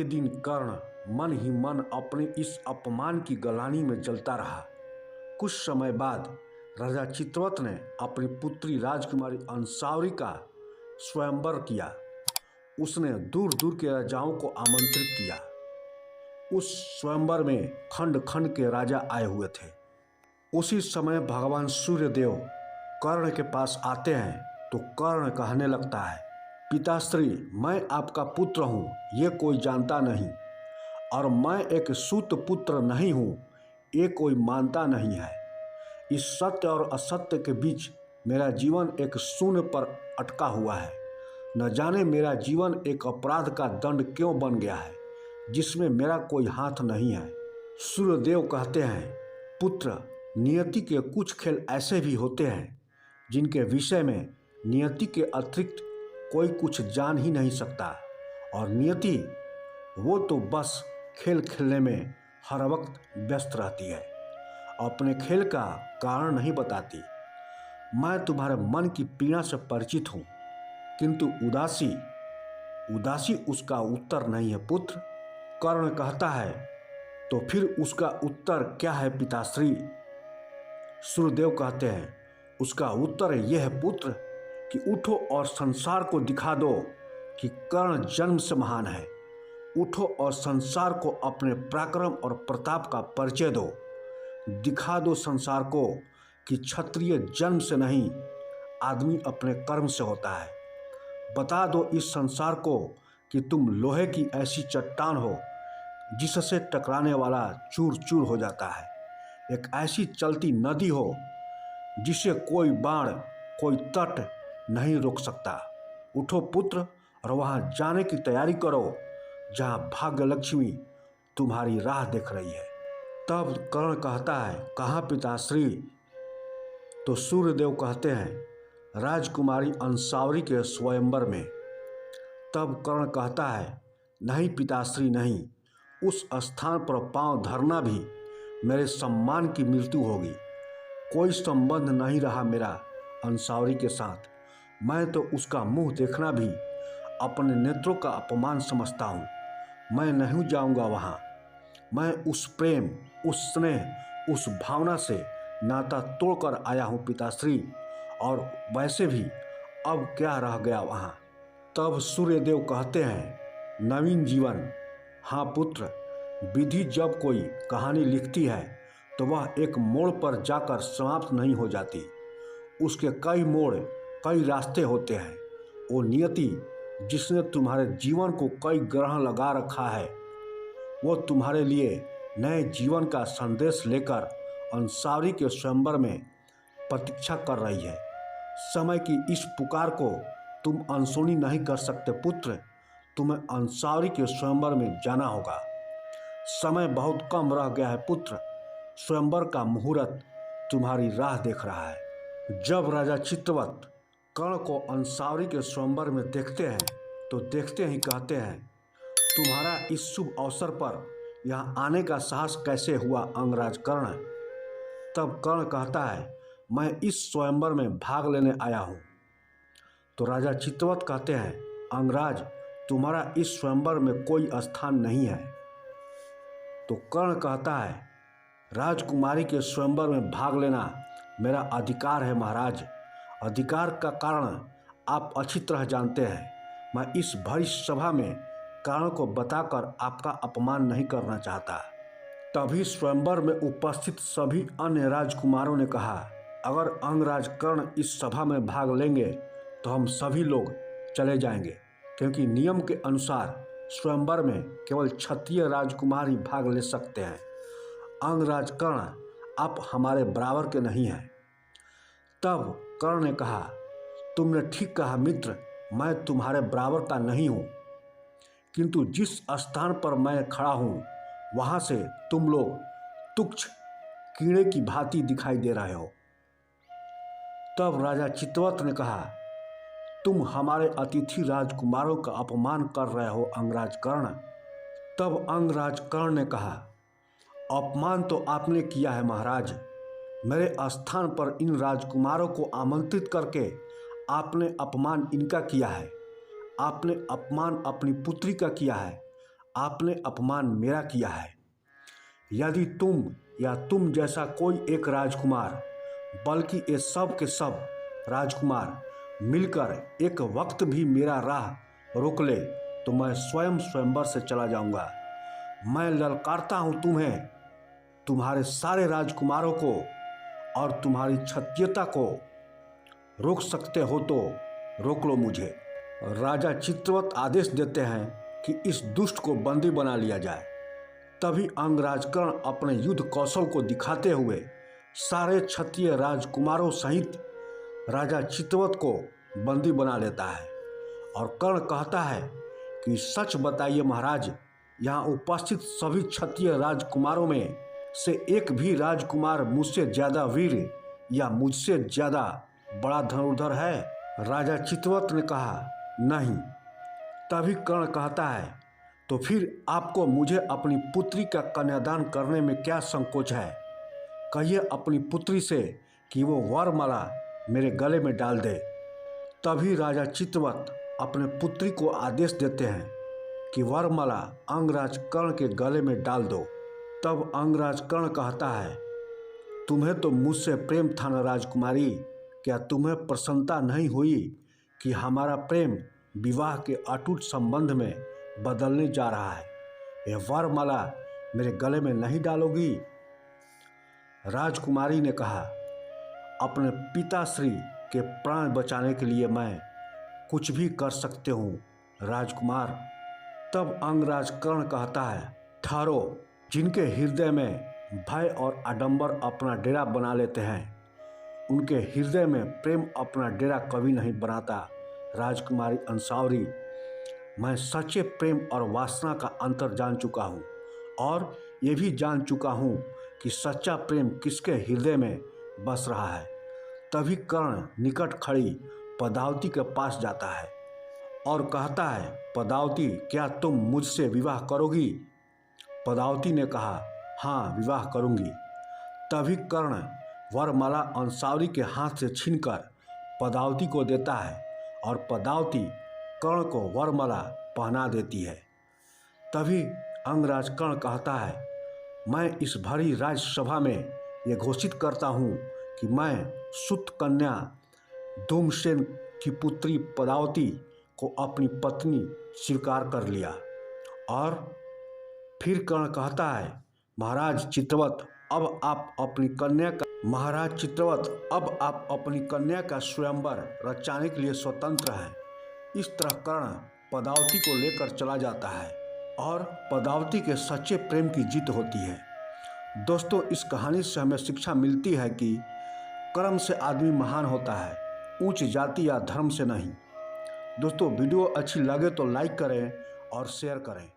दिन कर्ण मन ही मन अपने इस अपमान की गलानी में जलता रहा। कुछ समय बाद राजा चित्रवत ने अपनी पुत्री राजकुमारी अंसावरी का स्वयंवर किया। उसने दूर दूर के राजाओं को आमंत्रित किया। उस स्वयंवर में खंड खंड के राजा आए हुए थे। उसी समय भगवान सूर्यदेव कर्ण के पास आते हैं तो कर्ण कहने लगता है, पिताश्री, मैं आपका पुत्र हूँ, ये कोई जानता नहीं, और मैं एक सूत पुत्र नहीं हूँ, ये कोई मानता नहीं है। इस सत्य और असत्य के बीच मेरा जीवन एक शून्य पर अटका हुआ है। न जाने मेरा जीवन एक अपराध का दंड क्यों बन गया है, जिसमें मेरा कोई हाथ नहीं है। सूर्यदेव कहते हैं, पुत्र, नियति के कुछ खेल ऐसे भी होते हैं जिनके विषय में नियति के अतिरिक्त कोई कुछ जान ही नहीं सकता, और नियति वो तो बस खेल खेलने में हर वक्त व्यस्त रहती है, अपने खेल का कारण नहीं बताती। मैं तुम्हारे मन की पीड़ा से परिचित हूँ, किंतु उदासी उसका उत्तर नहीं है पुत्र। कर्ण कहता है, तो फिर उसका उत्तर क्या है पिताश्री? सूर्यदेव कहते हैं, उसका उत्तर यह है पुत्र कि उठो और संसार को दिखा दो कि कर्ण जन्म से महान है। उठो और संसार को अपने पराक्रम और प्रताप का परिचय दो। दिखा दो संसार को कि क्षत्रिय जन्म से नहीं, आदमी अपने कर्म से होता है। बता दो इस संसार को कि तुम लोहे की ऐसी चट्टान हो जिससे टकराने वाला चूर चूर हो जाता है, एक ऐसी चलती नदी हो जिसे कोई बाण, कोई तट नहीं रोक सकता। उठो पुत्र और वहाँ जाने की तैयारी करो जहाँ भाग्य लक्ष्मी तुम्हारी राह देख रही है। तब कर्ण कहता है, कहाँ पिताश्री? तो सूर्यदेव कहते हैं, राजकुमारी अंसावरी के स्वयंवर में। तब कर्ण कहता है, नहीं पिताश्री नहीं, उस स्थान पर पांव धरना भी मेरे सम्मान की मृत्यु होगी। कोई संबंध नहीं रहा मेरा अंसावरी के साथ। मैं तो उसका मुंह देखना भी अपने नेत्रों का अपमान समझता हूँ। मैं नहीं जाऊँगा वहाँ। मैं उस प्रेम, उस स्नेह, उस भावना से नाता तोड़कर आया हूँ पिताश्री, और वैसे भी अब क्या रह गया वहाँ। तब सूर्यदेव कहते हैं, नवीन जीवन। हाँ पुत्र, विधि जब कोई कहानी लिखती है तो वह एक मोड़ पर जाकर समाप्त नहीं हो जाती। उसके कई मोड़, कई रास्ते होते हैं। वो नियति जिसने तुम्हारे जीवन को कई ग्रह लगा रखा है, वो तुम्हारे लिए नए जीवन का संदेश लेकर अंसावरी के स्वयंवर में प्रतीक्षा कर रही है। समय की इस पुकार को तुम अनसुनी नहीं कर सकते पुत्र। तुम्हें अंसावरी के स्वयंवर में जाना होगा। समय बहुत कम रह गया है पुत्र। स्वयंवर का मुहूर्त तुम्हारी राह देख रहा है। जब राजा चित्रवत कर्ण को अंसावरी के स्वयंवर में देखते हैं तो देखते ही कहते हैं, तुम्हारा इस शुभ अवसर पर यहाँ आने का साहस कैसे हुआ अंगराज कर्ण? तब कर्ण कहता है, मैं इस स्वयंवर में भाग लेने आया हूँ। तो राजा चित्रवत कहते हैं, अंगराज, तुम्हारा इस स्वयंवर में कोई स्थान नहीं है। तो कर्ण कहता है, राजकुमारी के स्वयंवर में भाग लेना मेरा अधिकार है महाराज। अधिकार का कारण आप अच्छी तरह जानते हैं। मैं इस भरी सभा में कारण को बताकर आपका अपमान नहीं करना चाहता। तभी स्वयंवर में उपस्थित सभी अन्य राजकुमारों ने कहा, अगर अंगराज कर्ण इस सभा में भाग लेंगे तो हम सभी लोग चले जाएंगे, क्योंकि नियम के अनुसार स्वयंवर में केवल क्षत्रिय राजकुमार ही भाग ले सकते हैं। अंगराज कर्ण, आप हमारे बराबर के नहीं हैं। तब कर्ण ने कहा, तुमने ठीक कहा मित्र, मैं तुम्हारे बराबर का नहीं हूँ, किंतु जिस स्थान पर मैं खड़ा हूँ वहाँ से तुम लोग तुच्छ कीड़े की भांति दिखाई दे रहे हो। तब राजा चित्रवत ने कहा, तुम हमारे अतिथि राजकुमारों का अपमान कर रहे हो अंगराज कर्ण। तब अंगराज कर्ण ने कहा, अपमान तो आपने किया है महाराज। मेरे स्थान पर इन राजकुमारों को आमंत्रित करके आपने अपमान इनका किया है। आपने अपमान अपनी पुत्री का किया है। आपने अपमान मेरा किया है। यदि तुम या तुम जैसा कोई एक राजकुमार, बल्कि ये सब के सब राजकुमार मिलकर एक वक्त भी मेरा राह रोक ले तो मैं स्वयं स्वयंवर से चला जाऊंगा। मैं ललकारता हूँ तुम्हें, तुम्हारे सारे राजकुमारों को और तुम्हारी क्षत्रियता को। रोक सकते हो तो रोक लो मुझे। राजा चित्रवत आदेश देते हैं कि इस दुष्ट को बंदी बना लिया जाए। तभी अंगराज कर्ण अपने युद्ध कौशल को दिखाते हुए सारे क्षत्रिय राजकुमारों सहित राजा चित्रवत को बंदी बना लेता है। और कर्ण कहता है कि सच बताइए महाराज, यहाँ उपस्थित सभी क्षत्रिय राजकुमारों में से एक भी राजकुमार मुझसे ज़्यादा वीर या मुझसे ज़्यादा बड़ा धनुर्धर है? राजा चित्रवत ने कहा, नहीं। तभी कर्ण कहता है, तो फिर आपको मुझे अपनी पुत्री का कन्यादान करने में क्या संकोच है? कहिए अपनी पुत्री से कि वो वरमाला मेरे गले में डाल दे। तभी राजा चित्रवत अपने पुत्री को आदेश देते हैं कि वरमाला अंगराज कर्ण के गले में डाल दो। तब अंगराज कर्ण कहता है, तुम्हें तो मुझसे प्रेम था न राजकुमारी, क्या तुम्हें प्रसन्नता नहीं हुई कि हमारा प्रेम विवाह के अटूट संबंध में बदलने जा रहा है? यह वरमाला मेरे गले में नहीं डालोगी? राजकुमारी ने कहा, अपने पिताश्री के प्राण बचाने के लिए मैं कुछ भी कर सकते हूँ राजकुमार। तब अंगराज कर्ण कहता है, ठहरो। जिनके हृदय में भय और आडंबर अपना डेरा बना लेते हैं, उनके हृदय में प्रेम अपना डेरा कभी नहीं बनाता। राजकुमारी अंसावरी, मैं सच्चे प्रेम और वासना का अंतर जान चुका हूँ और ये भी जान चुका हूँ कि सच्चा प्रेम किसके हृदय में बस रहा है। तभी कर्ण निकट खड़ी पदावती के पास जाता है और कहता है, पदावती, क्या तुम मुझसे विवाह करोगी? पदावती ने कहा, हाँ, विवाह करूंगी। तभी कर्ण वरमाला अंसावरी के हाथ से छीनकर पदावती को देता है और पदावती कर्ण को वरमाला पहना देती है। तभी अंगराज कर्ण कहता है, मैं इस भरी राजसभा में ये घोषित करता हूँ कि मैं सुत कन्या धूमसेन की पुत्री पदावती को अपनी पत्नी स्वीकार कर लिया। और फिर कर्ण कहता है, महाराज चित्रवत, अब आप अपनी कन्या का स्वयंवर रचाने के लिए स्वतंत्र हैं। इस तरह कर्ण पदावती को लेकर चला जाता है और पदावती के सच्चे प्रेम की जीत होती है। दोस्तों, इस कहानी से हमें शिक्षा मिलती है कि कर्म से आदमी महान होता है, ऊंच जाति या धर्म से नहीं। दोस्तों, वीडियो अच्छी लगे तो लाइक करें और शेयर करें।